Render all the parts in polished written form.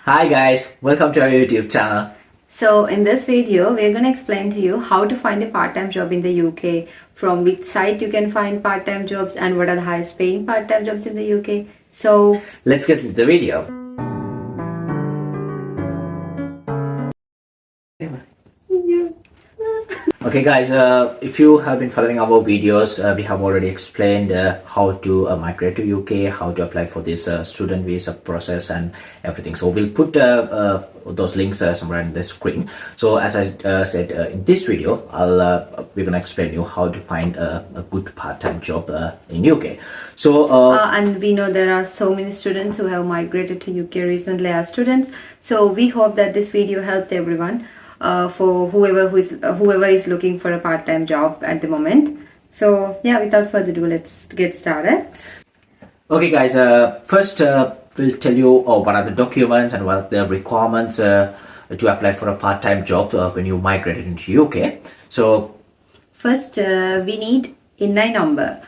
Hi guys, welcome to our YouTube channel. So in this video, we're going to explain to you how to find a part-time job in the UK, from which site you can find part-time jobs and what are the highest paying part-time jobs in the UK. So let's get into the video. Okay guys, if you have been following our videos, we have already explained how to migrate to UK, how to apply for this student visa process and everything. So we'll put those links somewhere on the screen. So as I said in this video, we're going to explain you how to find a good part-time job in UK. So and we know there are so many students who have migrated to UK recently as students. So we hope that this video helped everyone. For whoever is looking for a part-time job at the moment. So yeah, without further ado, let's get started. Okay guys, first we'll tell you what are the documents and what are the requirements to apply for a part-time job when you migrate into UK. So first we need NI number.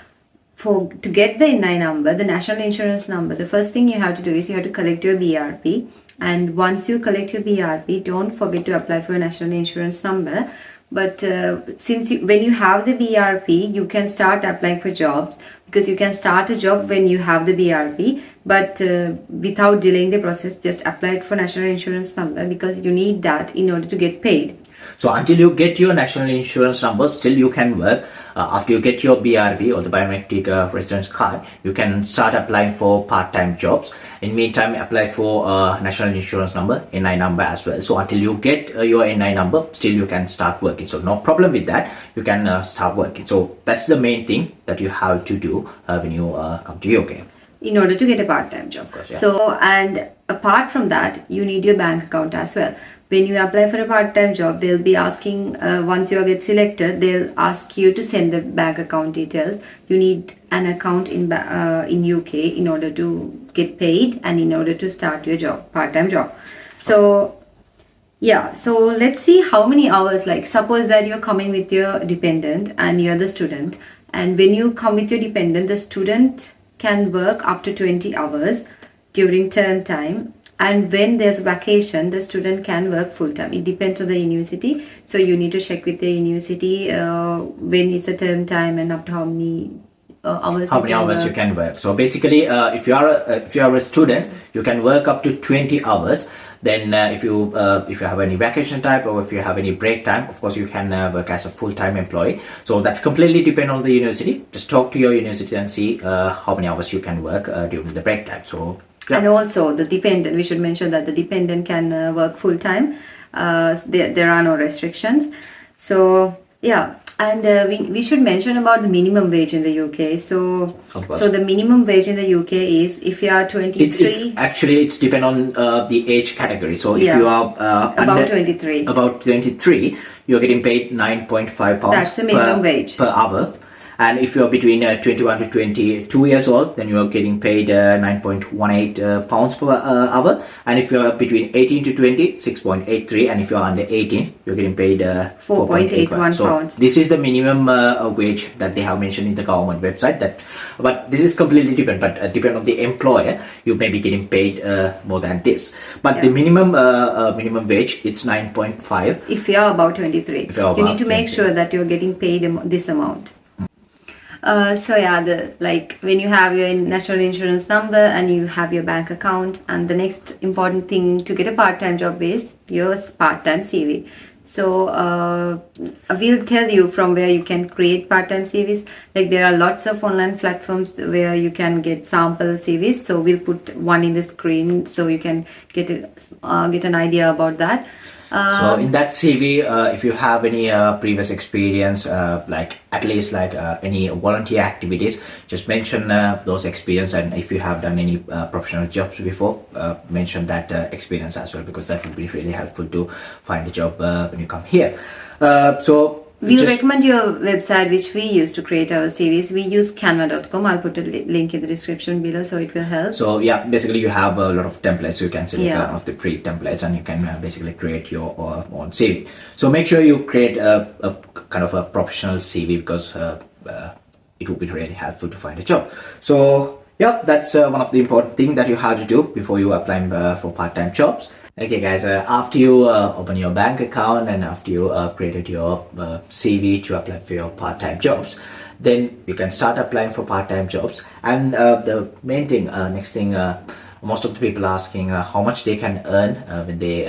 To get the NI number, the national insurance number, the first thing you have to do is you have to collect your BRP. And once you collect your BRP, don't forget to apply for a national insurance number. But when you have the BRP, you can start applying for jobs, because you can start a job when you have the BRP. But without delaying the process, just apply it for national insurance number, because you need that in order to get paid. So until you get your national insurance number, still you can work. After you get your BRB or the biometric residence card, you can start applying for part-time jobs. In meantime, apply for national insurance number, NI number as well. So until you get your NI number, still you can start working. So no problem with that. You can start working. So that's the main thing that you have to do when you come to UK. In order to get a part-time job. Of course, yeah. So, and apart from that, you need your bank account as well. When you apply for a part-time job, they'll be asking, once you get selected, they'll ask you to send the bank account details. You need an account in UK in order to get paid and in order to start your job, part-time job. So yeah, so let's see how many hours, like suppose that you're coming with your dependent and you're the student, and when you come with your dependent, the student can work up to 20 hours during term time, and when there's vacation, the student can work full time. It depends on the university, so you need to check with the university when is the term time and up to how many hours you can work. So basically, if you are a student, you can work up to 20 hours. Then if you have any vacation time or if you have any break time, of course you can work as a full-time employee. So that's completely depend on the university. Just talk to your university and see how many hours you can work during the break time. So yeah. And also the dependent, we should mention that the dependent can work full-time. There are no restrictions. So yeah. And we should mention about the minimum wage in the UK. So the minimum wage in the UK is, if you are 23. It's depend on the age category. So if you are about 23, you're getting paid £9.5. That's the minimum wage per hour. And if you're between 21 to 22 years old, then you're getting paid £9.18 per hour. And if you're between 18 to 20, 6.83. And if you're under 18, you're getting paid 4.81 so pounds. This is the minimum wage that they have mentioned in the government website. But this is completely different. But depend on the employer, you may be getting paid more than this. But the minimum wage, it's 9.5. If you're about 23, you need to make sure that you're getting paid this amount. So yeah, when you have your national insurance number and you have your bank account, and the next important thing to get a part-time job is your part-time CV. So we'll tell you from where you can create part-time CVs. Like, there are lots of online platforms where you can get sample CVs. So we'll put one in the screen so you can get an idea about that. So in that CV, if you have any previous experience, like at least any volunteer activities, just mention those experience. And if you have done any professional jobs before, mention that experience as well, because that will be really helpful to find a job when you come here. We'll recommend your website which we use to create our CVs. We use canva.com. I'll put a link in the description below, so it will help. So yeah, basically you have a lot of templates. So you can select one of the free templates and you can basically create your own CV. So make sure you create a kind of a professional CV, because it will be really helpful to find a job. So Yeah, that's one of the important thing that you have to do before you apply for part-time jobs. Okay, guys, after you open your bank account and after you created your CV to apply for your part-time jobs, then you can start applying for part-time jobs. And the main thing, next thing, most of the people are asking how much they can earn when they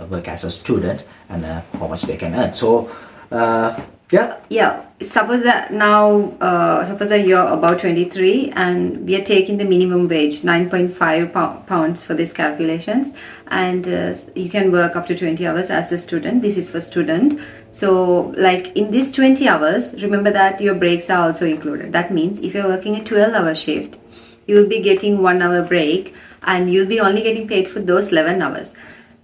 work as a student and how much they can earn. So, yeah. Suppose that now suppose that you're about 23 and we are taking the minimum wage 9.5 pounds for these calculations, and you can work up to 20 hours as a student. This is for student. So like in these 20 hours, remember that your breaks are also included. That means if you're working a 12-hour shift, you will be getting 1 hour break and you'll be only getting paid for those 11 hours.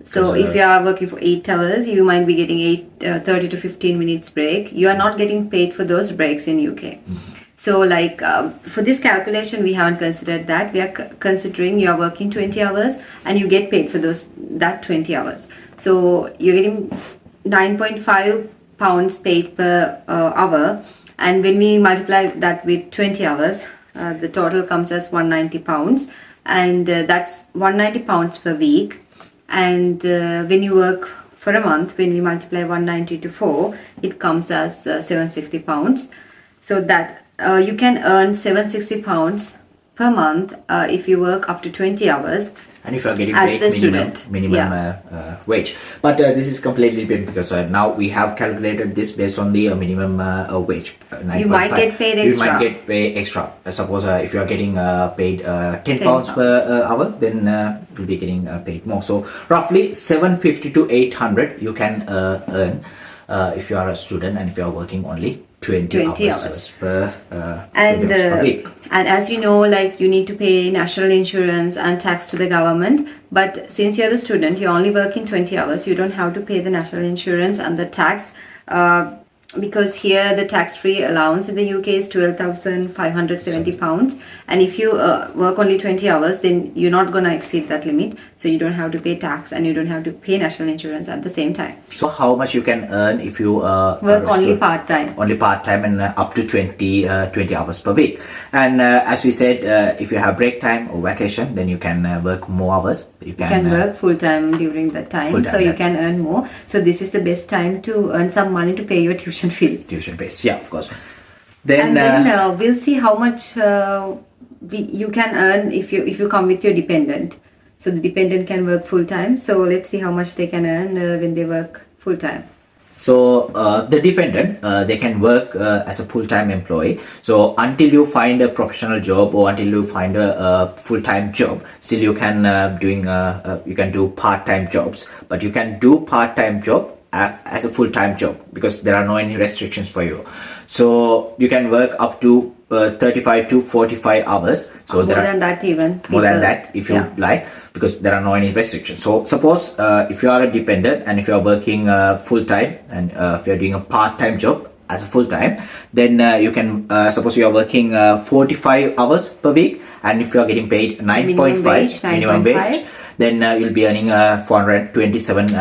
So if you are working for 8 hours, you might be getting 30 to 15 minutes break. You are not getting paid for those breaks in UK. So like for this calculation, we haven't considered that. We are considering you are working 20 hours and you get paid for that 20 hours. So you're getting 9.5 pounds paid per hour. And when we multiply that with 20 hours, the total comes as 190 pounds. And that's 190 pounds per week. And when you work for a month, when we multiply 190 to 4, it comes as 760 pounds. So that you can earn 760 pounds per month if you work up to 20 hours. And if you are getting as paid the minimum wage. But this is completely different because now we have calculated this based on the minimum wage. You might get paid extra. You might get paid extra. Suppose if you are getting paid 10 pounds per hour, then you'll be getting paid more. So roughly 750 to 800 you can earn if you are a student and if you are working only 20 hours per week. And as you know, like you need to pay national insurance and tax to the government. But since you're the student, you're only working 20 hours. You don't have to pay the national insurance and the tax because here the tax-free allowance in the UK is 12,570 pounds. And if you work only 20 hours, then you're not going to exceed that limit. So you don't have to pay tax and you don't have to pay national insurance at the same time. So how much you can earn if you work only part-time? Only part-time and up to 20 hours per week. And as we said, if you have break time or vacation, then you can work more hours. You can work full-time during that time, so you can earn more. So this is the best time to earn some money to pay your tuition fees. Tuition fees, yeah, of course. Then we'll see how much you can earn if you come with your dependent. So the dependent can work full-time. So let's see how much they can earn when they work full-time. So the dependent, they can work as a full-time employee. So until you find a professional job or until you find a full-time job, still you can you can do part-time jobs. But you can do part-time job as a full-time job because there are no any restrictions for you. So you can work up to 35 to 45 hours. So more than that even. More than that if you like, because there are no any restrictions. So suppose if you are a dependent and if you are working full-time and if you are doing a part-time job as a full-time, then you can suppose you are working 45 hours per week, and if you are getting paid 9.5 minimum wage, then you'll be earning 427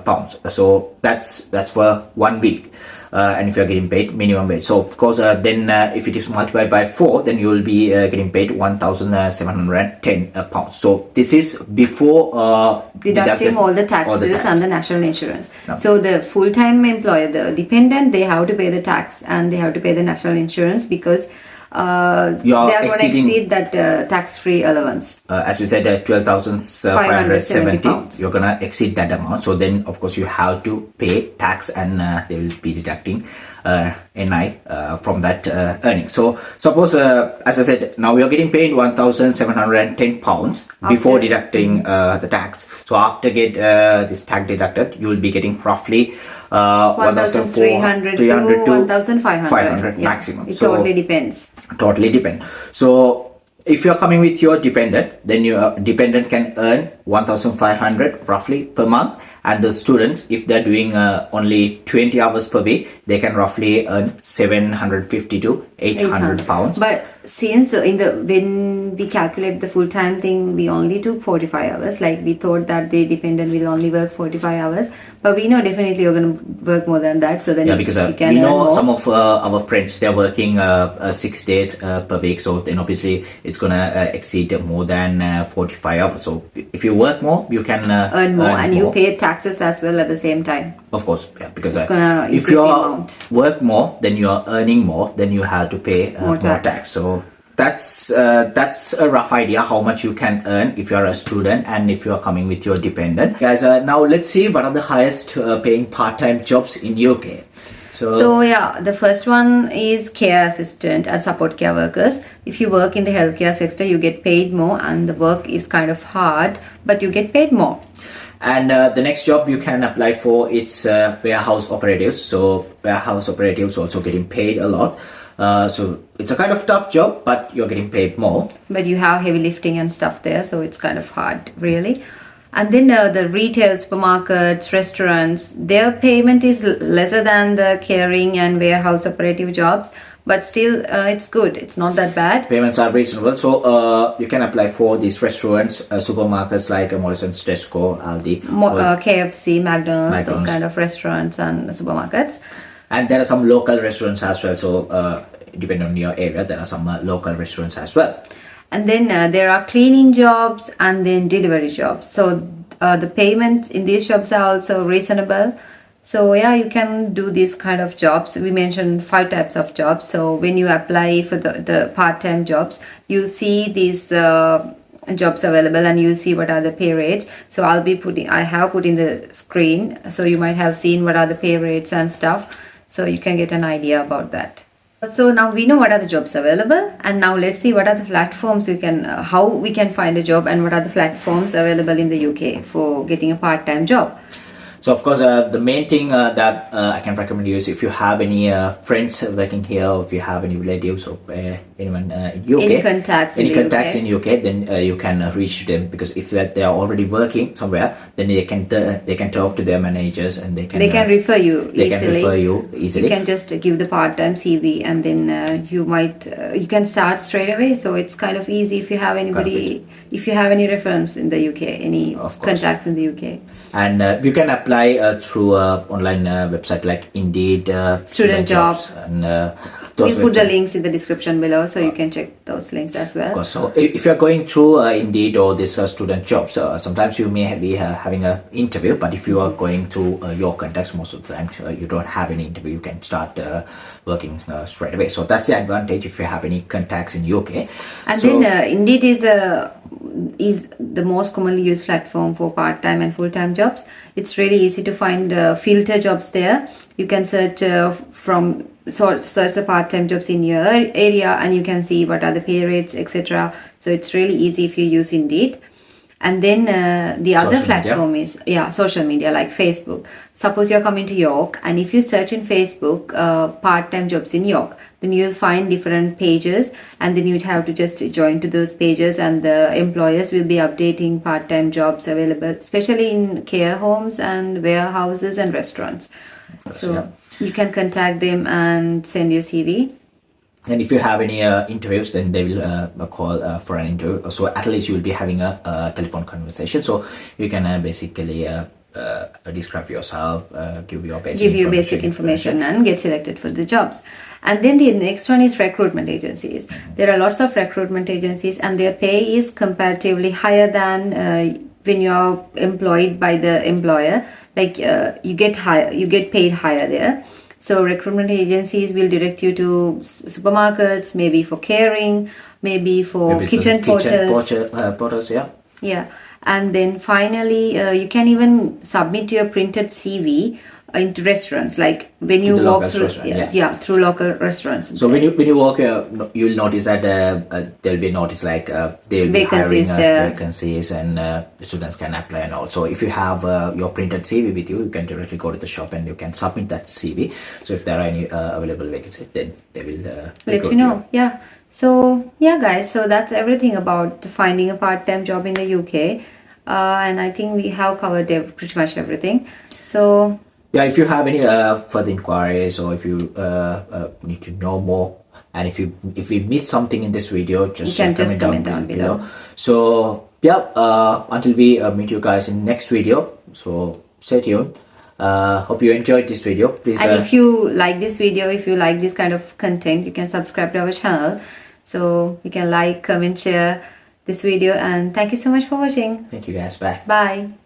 pounds. So that's for 1 week. And if you're getting paid minimum wage, so of course then if it is multiplied by 4, then you will be getting paid 1,710 pounds. So this is before deducting all the taxes and the national insurance. So the full-time employer, the dependent, they have to pay the tax and they have to pay the national insurance because they are going to exceed that tax-free allowance. As we said, 12,570. You're going to exceed that amount. So then, of course, you have to pay tax, and they will be deducting NI from that earning. So suppose, as I said, now we are getting paid 1,710 pounds before deducting the tax. So after get this tax deducted, you will be getting roughly 1,300 to 1,500 maximum. It totally depends. Totally depend. So if you are coming with your dependent, then your dependent can earn 1,500 roughly per month, and the students, if they're doing only 20 hours per week, they can roughly earn 750 to 800 pounds. But since when we calculate the full-time thing, we only took 45 hours. Like we thought that the dependent will only work 45 hours, but we know definitely you're going to work more than that. So then because you can we earn know more. some of our friends, they're working 6 days per week, so then obviously it's gonna exceed more than 45 hours. So if you work more, you can earn more, and you pay taxes as well at the same time. Of course, yeah, because It's gonna if increase you the amount. work more, then you are earning more, then you have to pay more tax. So that's a rough idea how much you can earn if you are a student and if you are coming with your dependent. Guys, now let's see what are the highest paying part-time jobs in UK. So yeah, the first one is care assistant and support care workers. If you work in the healthcare sector, you get paid more, and the work is kind of hard, but you get paid more. And the next job you can apply for, it's warehouse operatives. So warehouse operatives also getting paid a lot. So it's a kind of tough job, but you're getting paid more. But you have heavy lifting and stuff there, so it's kind of hard, really. And then the retail, supermarkets, restaurants, their payment is lesser than the caring and warehouse operative jobs, but still it's good. It's not that bad. Payments are reasonable. So you can apply for these restaurants, supermarkets like Morrison's, Tesco, Aldi, KFC, McDonald's, those kind of restaurants and supermarkets. And there are some local restaurants as well. So depending on your area, there are some local restaurants as well. And then there are cleaning jobs and then delivery jobs. So the payments in these jobs are also reasonable. So yeah, you can do these kind of jobs. We mentioned 5 types of jobs. So when you apply for the part-time jobs, you'll see these jobs available, and you'll see what are the pay rates. So I have put in the screen. So you might have seen what are the pay rates and stuff. So you can get an idea about that. So now we know what are the jobs available, and now let's see what are the platforms how we can find a job, and what are the platforms available in the UK for getting a part-time job. So of course, the main thing that I can recommend you is if you have any friends working here, or if you have any relatives or anyone in UK, any contacts in UK, then you can reach them, because if they are already working somewhere, then they can talk to their managers, and they can refer you easily. You can just give the part-time CV, and then you can start straight away. So it's kind of easy if you have anybody, if you have any reference in the UK, any contact in the UK. And you can apply through online website like Indeed, Student Jobs, and we'll put the links in the description below, so you can check those links as well. Of course. So if you're going through Indeed or this student jobs, sometimes you may be having an interview, but if you are going through your contacts, most of the time you don't have any interview, you can start working straight away. So that's the advantage if you have any contacts in UK. And then Indeed is the most commonly used platform for part-time and full-time jobs. It's really easy to find filter jobs there. You can search search the part-time jobs in your area, and you can see what are the pay rates, etc. So it's really easy if you use Indeed. And then the other platform is social media like Facebook. Suppose you're coming to York, and if you search in Facebook part-time jobs in York, then you'll find different pages, and then you'd have to just join to those pages, and the employers will be updating part-time jobs available, especially in care homes and warehouses and restaurants. So you can contact them and send your CV. And if you have any interviews, then they will call for an interview. So at least you will be having a telephone conversation. So you can basically describe yourself, give your basic information and get selected for the jobs. And then the next one is recruitment agencies. There are lots of recruitment agencies, and their pay is comparatively higher than when you're employed by the employer. Like you get paid higher there. So recruitment agencies will direct you to supermarkets, maybe for caring, maybe for kitchen porters. Yeah. And then finally, you can even submit your printed CV into restaurants, like when you walk through through local restaurants. So when you walk, you'll notice that there'll be notice like they'll be hiring vacancies, and students can apply. And also, if you have your printed CV with you, you can directly go to the shop and you can submit that CV. So if there are any available vacancies, then they will let you know. Yeah. So guys, so that's everything about finding a part-time job in the UK, and I think we have covered pretty much everything. So if you have any further inquiries, or if you need to know more And if we miss something in this video, just, You can just comment down below. So yeah, until we meet you guys in next video, so stay tuned. Hope you enjoyed this video. Please, And if you like this video, if you like this kind of content, you can subscribe to our channel. So you can like, comment, share this video, and thank you so much for watching. thank you guys. Bye. Bye.